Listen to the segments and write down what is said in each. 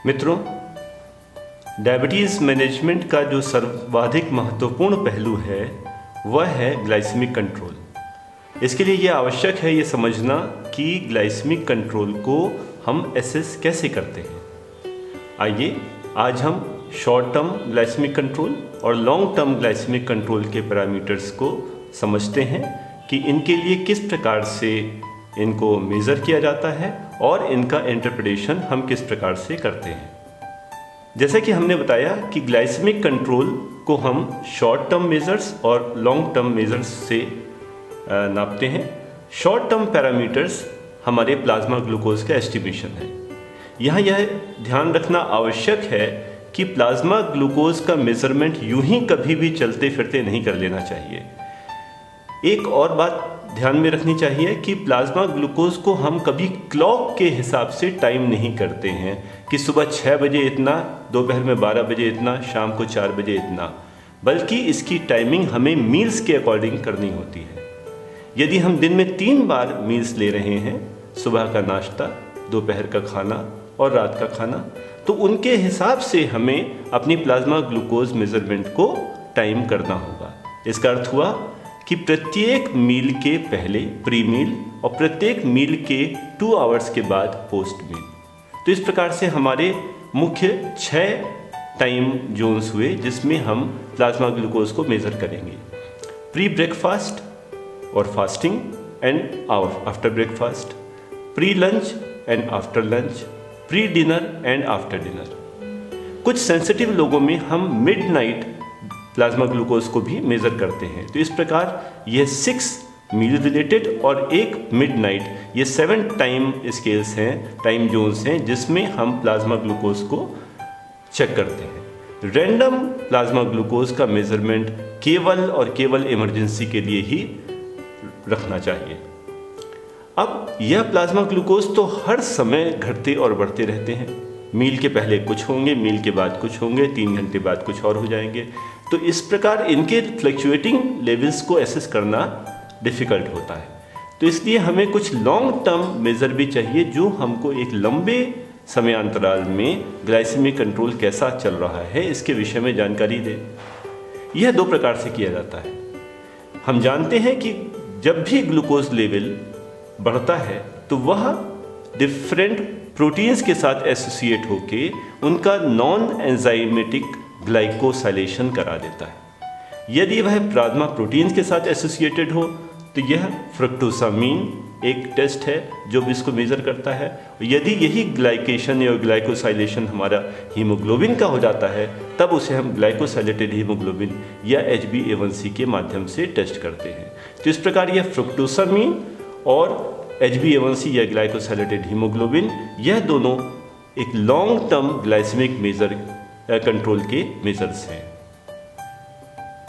मित्रों, diabetes management का जो सर्वाधिक महत्वपूर्ण पहलू है वह है ग्लाइसेमिक कंट्रोल। इसके लिए ये आवश्यक है ये समझना कि ग्लाइसेमिक कंट्रोल को हम एसेस कैसे करते हैं। आइए आज हम शॉर्ट टर्म ग्लाइसेमिक कंट्रोल और लॉन्ग टर्म ग्लाइसेमिक कंट्रोल के पैरामीटर्स को समझते हैं कि इनके लिए किस प्रकार से इनको मेज़र किया जाता है और इनका इंटरप्रिटेशन हम किस प्रकार से करते हैं। जैसा कि हमने बताया कि ग्लाइसेमिक कंट्रोल को हम शॉर्ट टर्म मेजर्स और लॉन्ग टर्म मेजर्स से नापते हैं। शॉर्ट टर्म पैरामीटर्स हमारे प्लाज्मा ग्लूकोज का एस्टिमेशन है। यहाँ यह ध्यान रखना आवश्यक है कि प्लाज्मा ग्लूकोज का मेजरमेंट यूं ही कभी भी चलते फिरते नहीं कर लेना चाहिए। एक और बात ध्यान में रखनी चाहिए कि प्लाज्मा ग्लूकोज को हम कभी क्लॉक के हिसाब से टाइम नहीं करते हैं कि सुबह 6 बजे इतना, दोपहर में 12 बजे इतना, शाम को 4 बजे इतना, बल्कि इसकी टाइमिंग हमें मील्स के अकॉर्डिंग करनी होती है। यदि हम दिन में 3 बार मील्स ले रहे हैं, सुबह का नाश्ता, दोपहर का खाना और रात का खाना, तो उनके हिसाब से हमें अपनी प्लाज्मा ग्लूकोज मेजरमेंट को टाइम करना होगा। इसका अर्थ हुआ कि प्रत्येक मील के पहले प्री मील और प्रत्येक मील के 2 आवर्स के बाद पोस्ट मील। तो इस प्रकार से हमारे मुख्य 6 टाइम जोन्स हुए जिसमें हम प्लाज्मा ग्लूकोज को मेज़र करेंगे। प्री ब्रेकफास्ट और fasting and after breakfast, pre lunch and after lunch, pre dinner and after dinner. कुछ सेंसिटिव लोगों में हम मिडनाइट प्लाज्मा ग्लूकोज को भी मेज़र करते हैं। तो इस प्रकार यह 6 मील रिलेटेड और एक मिडनाइट, ये 7 टाइम स्केल्स हैं, टाइम जोन्स हैं जिसमें हम प्लाज्मा ग्लूकोज को चेक करते हैं। रैंडम प्लाज्मा ग्लूकोज का मेजरमेंट केवल और केवल इमरजेंसी के लिए ही रखना चाहिए। अब यह प्लाज्मा ग्लूकोज तो हर समय घटते और बढ़ते रहते हैं। मील के पहले कुछ होंगे, मील के बाद कुछ होंगे, 3 घंटे बाद कुछ और हो जाएंगे। तो इस प्रकार इनके फ्लक्चुएटिंग लेवल्स को एसेस करना डिफ़िकल्ट होता है। तो इसलिए हमें कुछ लॉन्ग टर्म मेज़र भी चाहिए जो हमको एक लंबे समयांतराल में ग्लाइसेमिक कंट्रोल कैसा चल रहा है इसके विषय में जानकारी दे। यह 2 प्रकार से किया जाता है। हम जानते हैं कि जब भी ग्लूकोज लेवल बढ़ता है तो वह डिफरेंट प्रोटीन्स के साथ एसोसिएट होके उनका नॉन एंजाइमेटिक ग्लाइकोसाइलेशन करा देता है। यदि वह प्लाज्मा प्रोटीन्स के साथ एसोसिएटेड हो तो यह फ्रक्टोसामीन एक टेस्ट है जो भी इसको मेज़र करता है। यदि यही ग्लाइकेशन या ग्लाइकोसाइलेशन हमारा हीमोग्लोबिन का हो जाता है तब उसे हम ग्लाइकोसाइलेटेड हीमोग्लोबिन या HbA1c के माध्यम से टेस्ट करते हैं। तो इस प्रकार यह फ्रक्टोसामीन और HbA1c या ग्लाइकोसाइलेटेड हीमोग्लोबिन, यह दोनों एक long term glycaemic major control के मेजर्स हैं।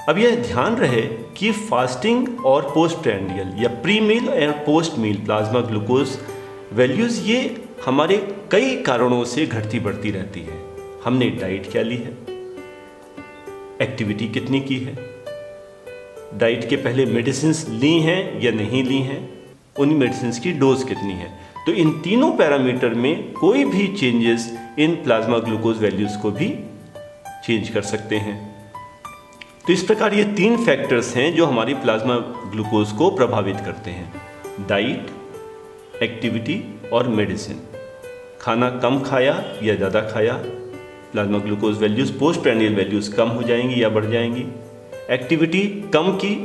अब यह ध्यान रहे कि फास्टिंग और पोस्ट प्रैंडियल या प्री मील और post meal plasma glucose values ये हमारे कई कारणों से घटती बढ़ती रहती है। हमने डाइट क्या ली है, एक्टिविटी कितनी की है, डाइट के पहले मेडिसिन्स ली हैं या नहीं ली हैं, उन मेडिसिन्स की डोज कितनी है। तो इन तीनों पैरामीटर में कोई भी changes in plasma glucose values को भी चेंज कर सकते हैं। तो इस प्रकार ये 3 फैक्टर्स हैं जो हमारी प्लाज्मा ग्लूकोज को प्रभावित करते हैं: डाइट, एक्टिविटी और मेडिसिन। खाना कम खाया या ज़्यादा खाया, plasma glucose values post prandial values कम हो जाएंगी या बढ़ जाएंगी। एक्टिविटी कम की,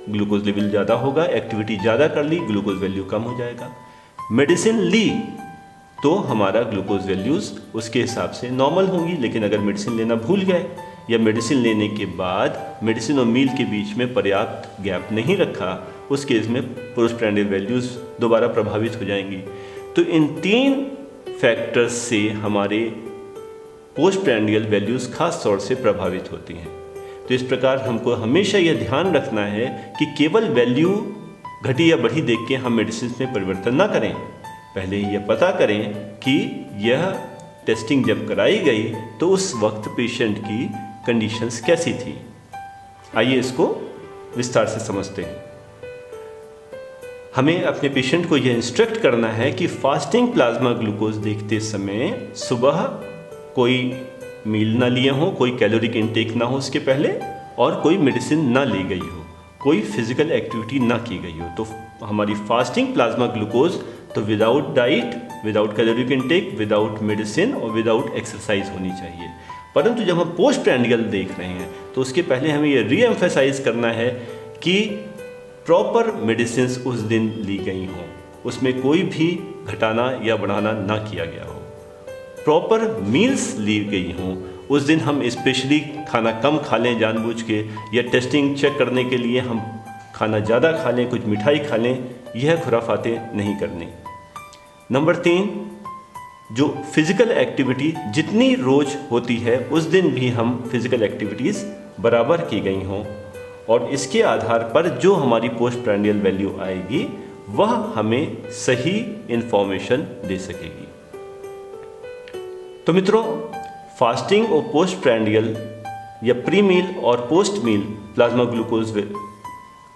ग्लूकोज लेवल ज़्यादा होगा, एक्टिविटी ज़्यादा कर ली, ग्लूकोज वैल्यू कम हो जाएगा। मेडिसिन ली तो हमारा ग्लूकोज वैल्यूज़ उसके हिसाब से नॉर्मल होंगी, लेकिन अगर मेडिसिन लेना भूल गए या मेडिसिन लेने के बाद मेडिसिन और मील के बीच में पर्याप्त गैप नहीं रखा, उस केस में पोस्ट प्रैंडियल वैल्यूज़ दोबारा प्रभावित हो जाएंगी। तो इन 3 फैक्टर्स से हमारे पोस्ट प्रैंडियल वैल्यूज़ खास तौर से प्रभावित होती हैं। तो इस प्रकार हमको हमेशा यह ध्यान रखना है कि केवल वैल्यू घटी या बढ़ी देख के हम मेडिसिन में परिवर्तन ना करें। पहले यह पता करें कि यह टेस्टिंग जब कराई गई तो उस वक्त पेशेंट की कंडीशंस कैसी थी। आइए इसको विस्तार से समझते हैं। हमें अपने पेशेंट को यह इंस्ट्रक्ट करना है कि फास्टिंग प्लाज्मा ग्लूकोज देखते समय सुबह कोई मील ना लिए हो, कोई कैलोरिक इनटेक ना हो उसके पहले, और कोई मेडिसिन ना ली गई हो, कोई फिजिकल एक्टिविटी ना की गई हो। तो हमारी फास्टिंग प्लाज्मा ग्लूकोज तो without diet, without caloric intake, without medicine और विदाउट एक्सरसाइज होनी चाहिए। परंतु जब हम पोस्ट प्रैंडियल देख रहे हैं तो उसके पहले हमें ये री एम्फेसाइज करना है कि प्रॉपर मेडिसिन उस दिन ली गई हों, उसमें कोई भी घटाना या बढ़ाना ना किया गया हो, प्रॉपर मील्स ली गई हों। उस दिन हम स्पेशली खाना कम खा लें जानबूझ के, या टेस्टिंग चेक करने के लिए हम खाना ज़्यादा खा लें, कुछ मिठाई खा लें, यह खुराफातें नहीं करनी। नंबर 3, जो फिज़िकल एक्टिविटी जितनी रोज़ होती है उस दिन भी हम फिज़िकल एक्टिविटीज़ बराबर की गई हों, और इसके आधार पर जो हमारी पोस्ट प्रैंडियल वैल्यू आएगी वह हमें सही इन्फॉर्मेशन दे सकेगी। तो मित्रों, फास्टिंग और पोस्ट प्रैंडियल या प्री मील और पोस्ट मील प्लाज्मा ग्लूकोज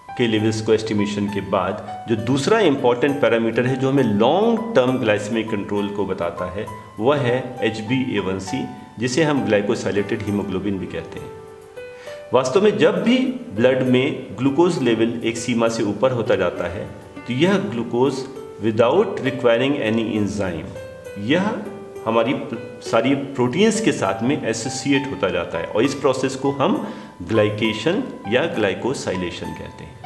के लेवल्स को एस्टिमेशन के बाद जो दूसरा इंपॉर्टेंट पैरामीटर है जो हमें लॉन्ग टर्म ग्लाइसेमिक कंट्रोल को बताता है वह है HbA1c, जिसे हम ग्लाइकोसाइलेटेड हीमोग्लोबिन भी कहते हैं। वास्तव में जब भी ब्लड में ग्लूकोज लेवल एक सीमा से ऊपर होता जाता है तो यह glucose without requiring any enzyme, यह हमारी सारी प्रोटीन्स के साथ में एसोसिएट होता जाता है, और इस प्रोसेस को हम ग्लाइकेशन या ग्लाइकोसाइलेशन कहते हैं।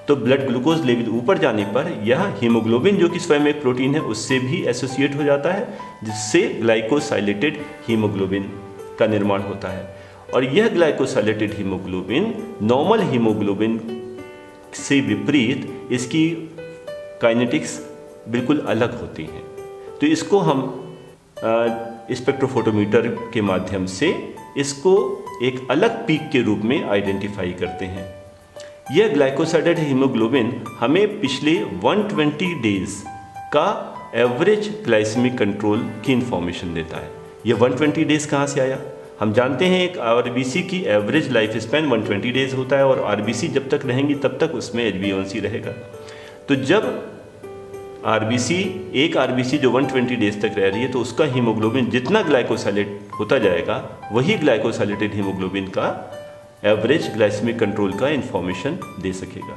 तो ब्लड ग्लूकोज लेवल ऊपर जाने पर यह हीमोग्लोबिन, जो कि स्वयं एक प्रोटीन है, उससे भी एसोसिएट हो जाता है, जिससे ग्लाइकोसाइलेटेड हीमोग्लोबिन का निर्माण होता है। और यह ग्लाइकोसाइलेटेड हीमोग्लोबिन नॉर्मल हीमोग्लोबिन से विपरीत इसकी काइनेटिक्स बिल्कुल अलग होती हैं। तो इसको हम स्पेक्ट्रोफोटोमीटर के माध्यम से इसको एक अलग पीक के रूप में आइडेंटिफाई करते हैं। यह ग्लाइकोसाइलेटेड हीमोग्लोबिन हमें पिछले 120 डेज का एवरेज ग्लाइसेमिक कंट्रोल की इंफॉर्मेशन देता है। यह 120 डेज कहाँ से आया? हम जानते हैं एक आरबीसी की एवरेज लाइफ स्पैन 120 डेज होता है, और आरबीसी जब तक रहेंगी तब तक उसमें HbA1c रहेगा। तो जब एक आरबीसी जो 120 डेज तक रह रही है तो उसका हीमोग्लोबिन जितना ग्लाइकोसाइलेट होता जाएगा वही ग्लाइकोसाइलेटेड हीमोग्लोबिन का एवरेज ग्लाइसेमिक कंट्रोल का इंफॉर्मेशन दे सकेगा।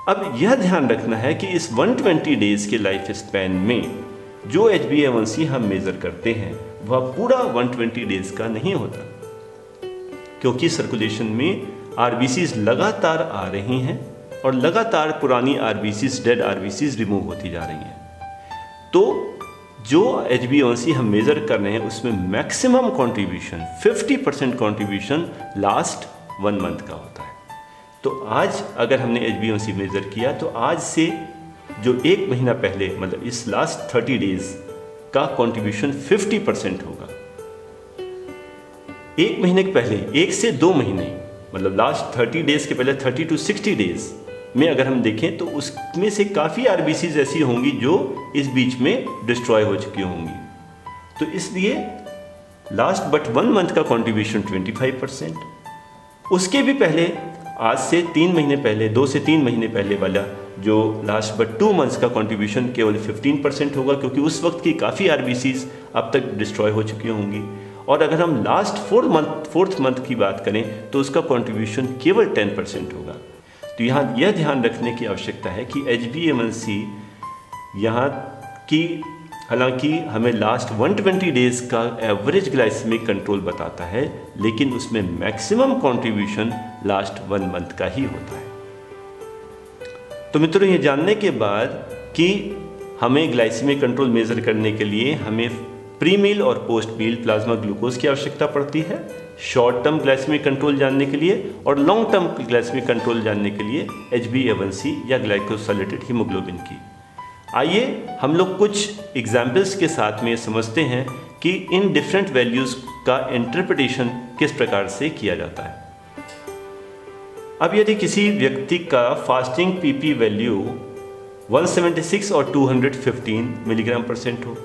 अब यह ध्यान रखना है कि इस 120 डेज के लाइफ स्पैन में जो HbA1c हम मेज़र करते हैं वह पूरा 120 डेज का नहीं होता, क्योंकि सर्कुलेशन में आरबीसीज लगातार आ रही हैं और लगातार पुरानी आरबीसीज, डेड आरबीसीज रिमूव होती जा रही हैं। तो जो HbA1c हम मेज़र कर रहे हैं उसमें maximum contribution 50% contribution last 1 month का होता है। तो आज अगर हमने HbA1c मेज़र किया तो आज से जो 1 महीना पहले, मतलब इस लास्ट 30 डेज का कंट्रीब्यूशन 50% होगा। 1 महीने के पहले, 1 से 2 महीने, मतलब लास्ट 30 डेज के पहले 30 to 60 डेज में अगर हम देखें तो उसमें से काफ़ी आरबीसीज ऐसी होंगी जो इस बीच में डिस्ट्रॉय हो चुकी होंगी। तो इसलिए लास्ट बट 1 मंथ का कंट्रीब्यूशन 25%, उसके भी पहले आज से 3 महीने पहले, 2 से 3 महीने पहले वाला जो लास्ट बट 2 मंथ्स का कंट्रीब्यूशन केवल 15% होगा, क्योंकि उस वक्त की काफ़ी आरबीसीज अब तक डिस्ट्रॉय हो चुकी होंगी। और अगर हम लास्ट 4th मंथ की बात करें तो उसका कंट्रीब्यूशन केवल 10% होगा। तो यहाँ यह ध्यान रखने की आवश्यकता है कि HbA1c यहाँ की, हालांकि हमें लास्ट 120 डेज का एवरेज ग्लाइसेमिक कंट्रोल बताता है, लेकिन उसमें मैक्सिमम कंट्रीब्यूशन लास्ट 1 मंथ का ही होता है। तो मित्रों, ये जानने के बाद कि हमें ग्लाइसेमिक कंट्रोल मेज़र करने के लिए हमें प्री मील और पोस्ट मील प्लाज्मा ग्लूकोज की आवश्यकता पड़ती है, शॉर्ट टर्म ग्लाइसेमिक कंट्रोल जानने के लिए, और लॉन्ग टर्म ग्लाइसेमिक कंट्रोल जानने के लिए HbA1c या ग्लाइकोसाइलेटेड हीमोग्लोबिन की। आइए हम लोग कुछ एग्जाम्पल्स के साथ में समझते हैं कि इन डिफरेंट वैल्यूज़ का इंटरप्रिटेशन किस प्रकार से किया जाता है। अब यदि किसी व्यक्ति का फास्टिंग पीपी वैल्यू 176 और 215 मिलीग्राम परसेंट हो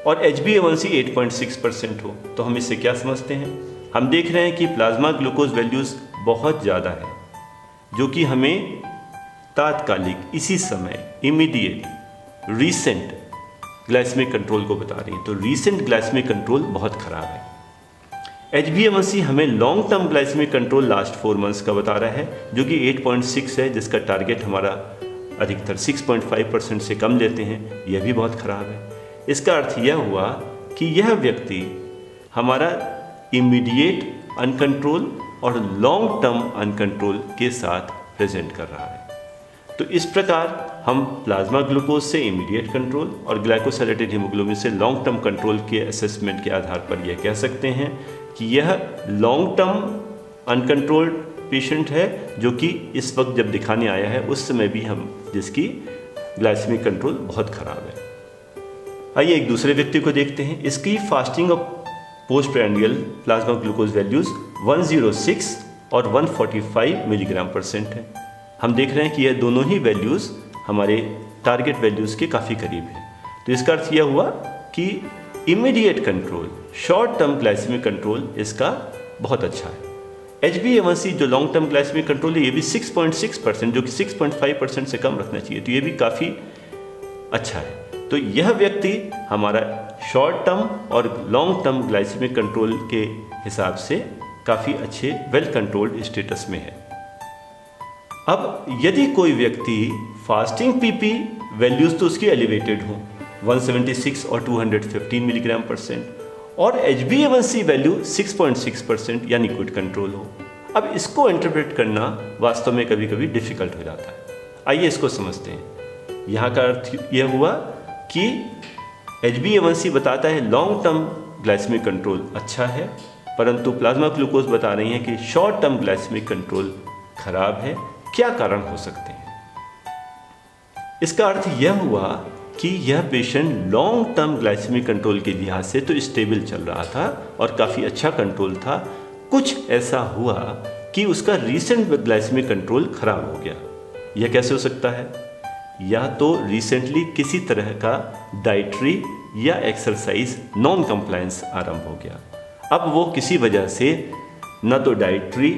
और HbA1c 8.6% हो, तो हम इससे क्या समझते हैं? हम देख रहे हैं कि प्लाज्मा ग्लूकोज वैल्यूज़ बहुत ज़्यादा है, जो कि हमें तात्कालिक, इसी समय, इमीडिएट, रीसेंट ग्लाइसेमिक कंट्रोल को बता रही हैं। तो रीसेंट ग्लाइसेमिक कंट्रोल बहुत खराब है। HbA1c हमें long term glycaemic control last 4 months का बता रहा है, जो कि 8.6 है, जिसका टारगेट हमारा अधिकतर 6.5% से कम लेते हैं। यह भी बहुत खराब है। इसका अर्थ यह हुआ कि यह व्यक्ति हमारा इमीडिएट अनकंट्रोल और लॉन्ग टर्म अनकंट्रोल के साथ प्रेजेंट कर रहा है। तो इस प्रकार हम प्लाज्मा ग्लूकोज से इमीडिएट कंट्रोल और ग्लाइकोसिलेटेड हीमोग्लोबिन से लॉन्ग टर्म कंट्रोल के असेसमेंट के आधार पर यह कह सकते हैं कि यह लॉन्ग टर्म अनकंट्रोल्ड पेशेंट है, जो कि इस वक्त जब दिखाने आया है उस समय भी हम जिसकी ग्लाइसेमिक कंट्रोल बहुत खराब है। आइए एक दूसरे व्यक्ति को देखते हैं। इसकी फास्टिंग और post prandial plasma glucose values 106 और 145 मिलीग्राम % है। हम देख रहे हैं कि यह दोनों ही वैल्यूज़ हमारे टारगेट वैल्यूज़ के काफ़ी करीब है। तो इसका अर्थ यह हुआ कि immediate control, short term glycaemic control इसका बहुत अच्छा है। HbA1c जो लॉन्ग टर्म ग्लाइसेमिक कंट्रोल है, ये भी 6.6%, जो कि 6.5% से कम रखना चाहिए। तो ये भी काफ़ी अच्छा है। तो यह व्यक्ति हमारा शॉर्ट टर्म और लॉन्ग टर्म ग्लाइसेमिक कंट्रोल के हिसाब से काफ़ी अच्छे वेल कंट्रोल्ड स्टेटस में है। अब यदि कोई व्यक्ति फास्टिंग PP वैल्यूज़ तो उसकी एलिवेटेड हो, 176 और 215 मिलीग्राम %, और HbA1c वैल्यू 6.6% यानी गुड कंट्रोल हो। अब इसको इंटरप्रेट करना वास्तव में कभी कभी डिफ़िकल्ट हो जाता है। आइए इसको समझते हैं। यहाँ का अर्थ यह हुआ कि HbA1c बताता है लॉन्ग टर्म ग्लाइसेमिक कंट्रोल अच्छा है, परंतु प्लाज्मा ग्लूकोज बता रही हैं कि शॉर्ट टर्म ग्लाइसेमिक कंट्रोल खराब है। क्या कारण हो सकते हैं? इसका अर्थ यह हुआ कि यह patient long term glycaemic control के लिहाज से तो स्टेबल चल रहा था और काफ़ी अच्छा कंट्रोल था। कुछ ऐसा हुआ कि उसका रीसेंट ग्लाइसेमिक कंट्रोल खराब हो गया। यह कैसे हो सकता है? या तो रिसेंटली किसी तरह का डाइटरी या एक्सरसाइज नॉन कंप्लायंस आरंभ हो गया। अब वो किसी वजह से न तो डाइटरी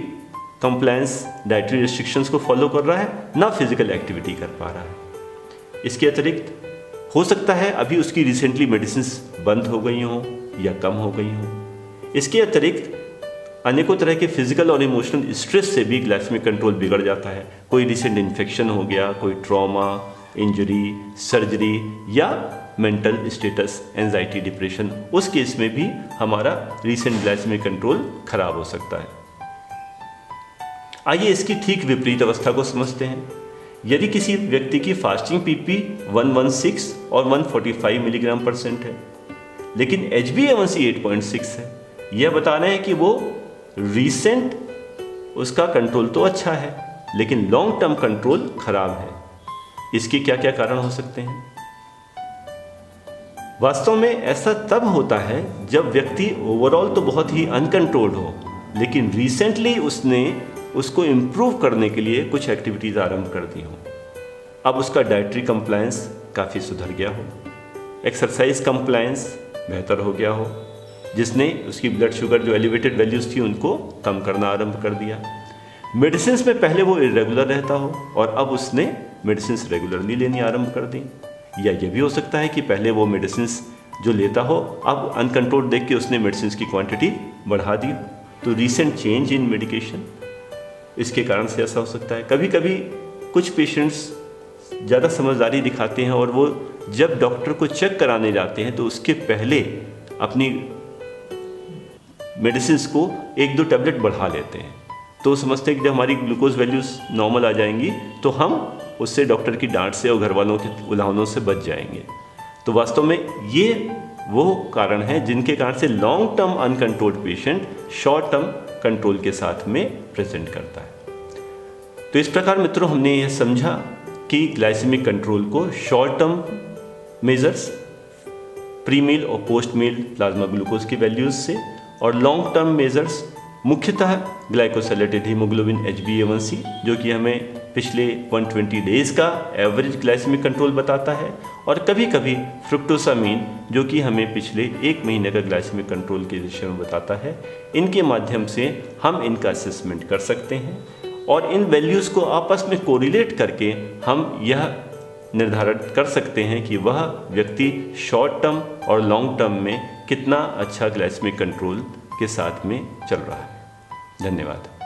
कंप्लायंस, डाइटरी रिस्ट्रिक्शंस को फॉलो कर रहा है, ना फिजिकल एक्टिविटी कर पा रहा है। इसके अतिरिक्त हो सकता है अभी उसकी रिसेंटली मेडिसिन्स बंद हो गई हों या कम हो गई हों। इसके अतिरिक्त अनेकों तरह के फिजिकल और इमोशनल स्ट्रेस से भी ग्लाइसेमिक कंट्रोल बिगड़ जाता है। कोई रिसेंट इन्फेक्शन हो गया, कोई ट्रॉमा, इंजरी, सर्जरी या मेंटल स्टेटस, एंजाइटी, डिप्रेशन, उस केस में भी हमारा रिसेंट ग्लाइसेमिक कंट्रोल खराब हो सकता है। आइए इसकी ठीक विपरीत अवस्था को समझते हैं। यदि किसी व्यक्ति की फास्टिंग PP 116 और 145 मिलीग्राम % है, लेकिन HbA1c 8.6 है, यह बता रहे हैं कि वो रीसेंट उसका कंट्रोल तो अच्छा है, लेकिन लॉन्ग टर्म कंट्रोल खराब है। इसके क्या क्या कारण हो सकते हैं? वास्तव में ऐसा तब होता है जब व्यक्ति ओवरऑल तो बहुत ही अनकंट्रोल्ड हो, लेकिन रिसेंटली उसने उसको इम्प्रूव करने के लिए कुछ एक्टिविटीज़ आरंभ कर दी हो। अब उसका डाइटरी कंप्लायंस काफ़ी सुधर गया हो, एक्सरसाइज कंप्लायंस बेहतर हो गया हो, जिसने उसकी ब्लड शुगर जो एलिवेटेड वैल्यूज़ थी उनको कम करना आरंभ कर दिया। मेडिसिन्स में पहले वो इरेगुलर रहता हो और अब उसने मेडिसिन्स रेगुलरली लेनी आरंभ कर दी। या ये भी हो सकता है कि पहले वो मेडिसिन्स जो लेता हो, अब अनकंट्रोल्ड देख के उसने मेडिसिन्स की क्वांटिटी बढ़ा दी। तो रीसेंट चेंज इन मेडिकेशन, इसके कारण से ऐसा हो सकता है। कभी कभी कुछ पेशेंट्स ज़्यादा समझदारी दिखाते हैं और वो जब डॉक्टर को चेक कराने जाते हैं तो उसके पहले अपनी मेडिसिन्स को 1-2 टैबलेट बढ़ा लेते हैं। तो समझते हैं कि जब हमारी ग्लूकोज वैल्यूज़ नॉर्मल आ जाएंगी तो हम उससे डॉक्टर की डांट से और घर वालों के उलाहनों से बच जाएंगे। तो वास्तव में ये वो कारण हैं जिनके कारण से long term uncontrolled patient short term control के साथ में प्रेजेंट करता है। तो इस प्रकार मित्रों हमने यह समझा कि ग्लाइसेमिक कंट्रोल को short term measures, pre meal और पोस्ट मील प्लाज्मा ग्लूकोज की वैल्यूज़ से, और लॉन्ग टर्म मेजर्स मुख्यतः ग्लाइकोसिलेटेड हीमोग्लोबिन HbA1c जो कि हमें पिछले 120 डेज़ का एवरेज ग्लाइसेमिक कंट्रोल बताता है, और कभी कभी फ्रुक्टोसामीन जो कि हमें पिछले 1 महीने का ग्लाइसेमिक कंट्रोल के विषय में बताता है। इनके माध्यम से हम इनका असेसमेंट कर सकते हैं और इन वैल्यूज़ को आपस में कोरिलेट करके हम यह निर्धारित कर सकते हैं कि वह व्यक्ति शॉर्ट टर्म और लॉन्ग टर्म में कितना अच्छा ग्लाइसेमिक कंट्रोल के साथ में चल रहा है। धन्यवाद।